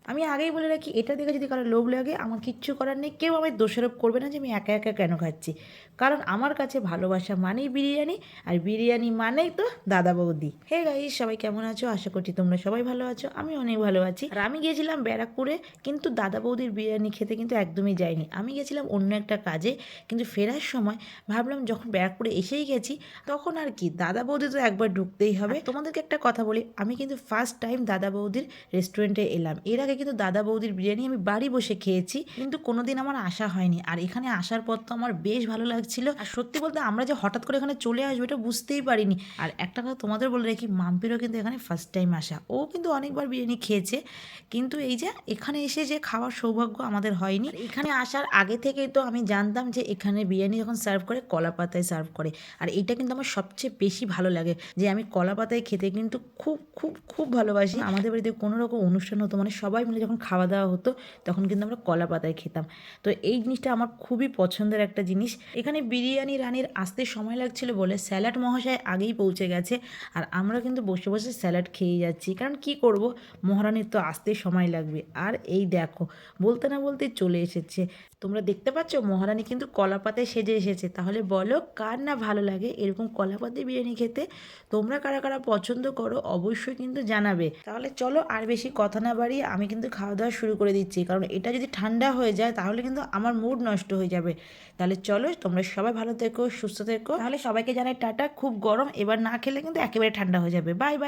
আমি আগেই বলে রাখি, এটা দেখে যদি কারো লোভ লাগে আমার কিচ্ছু করার নেই, কেউ আমায় দোষারোপ করবে না যে আমি একা একা কেন খাচ্ছি। কারণ আমার কাছে ভালোবাসা মানেই বিরিয়ানি, আর বিরিয়ানি মানেই তো দাদা বৌদি। হে গাইস, সবাই কেমন আছো? আশা করছি তোমরা সবাই ভালো আছো, আমি অনেক ভালো আছি। আর আমি গিয়েছিলাম ব্যারাকপুরে, কিন্তু দাদা বৌদির বিরিয়ানি খেতে কিন্তু একদমই যাইনি। আমি গেছিলাম অন্য একটা কাজে, কিন্তু ফেরার সময় ভাবলাম যখন ব্যারাকপুরে এসেই গেছি তখন আর কি, দাদা বৌদি তো একবার ঢুকতেই হবে। তোমাদেরকে একটা কথা বলি, আমি কিন্তু ফার্স্ট টাইম দাদা বৌদির রেস্টুরেন্টে এলাম। এর আগে কিন্তু দাদা বৌদির বিরিয়ানি আমি বাড়ি বসে খেয়েছি, কিন্তু কোনোদিন আমার আসা হয়নি। আর এখানে আসার পর তো আমার বেশ ভালো লাগছিল। আর সত্যি বলতে আমরা যে হঠাৎ করে এখানে চলে আসবো এটা বুঝতেই পারিনি। আর একটা কথা তোমাদের বলে রাখি, মাম্পিরও কিন্তু এখানে ফার্স্ট টাইম আসা, ও কিন্তু অনেকবার বিরিয়ানি খেয়েছে, কিন্তু এই যে এখানে এসে যে খাওয়ার সৌভাগ্য আমাদের হয়নি। এখানে আসার আগে থেকেই তো আমি জানতাম যে এখানে বিরিয়ানি যখন সার্ভ করে কলা পাতায় সার্ভ করে। আর এইটা কিন্তু আমার সবচেয়ে বেশি ভালো লাগে, যে আমি কলা পাতায় খেতে কিন্তু খুব খুব খুব ভালোবাসি। আমাদের বাড়িতে কোনো রকম অনুষ্ঠান হতো, মানে সবাই মিলে যখন খাওয়া দাওয়া হতো তখন কিন্তু আমরা কলা পাতায় খেতাম। তো এই জিনিসটা আমার খুবই পছন্দের একটা জিনিস। এখানে বিরিয়ানি রানির আসতে সময় লাগছিল বলে স্যালাড মহাশয় আগেই পৌঁছে গেছে, আর আমরা কিন্তু বসে বসে স্যালাড খেয়ে যাচ্ছি, কারণ কি করব, মহারানীর তো আসতে সময় লাগবে। আর এই দেখো, বলতে না বলতে চলে এসেছে। তোমরা দেখতে পাচ্ছ মহারানী কিন্তু কলা পাতায় সেজে এসেছে। তাহলে বলো কার না ভালো লাগে এরকম কলা পাতায় বিরিয়ানি খেতে? তোমরা কারা কারা পছন্দ করো অবশ্যই কিন্তু জানাবে। তাহলে চলো আর বেশি কথা না বাড়িয়ে আমি কিন্তু খাওয়া দাওয়া শুরু করে দিচ্ছি, কারণ এটা যদি ঠান্ডা হয়ে যায় তাহলে কিন্তু আমার মুড নষ্ট হয়ে যাবে। তাহলে চলো, তোমরা সবাই ভালো থেকো, সুস্থ থেকো। তাহলে সবাইকে জানাই টাটা। খুব গরম, এবার না খেলে কিন্তু একেবারে ঠান্ডা হয়ে যাবে। Bye bye.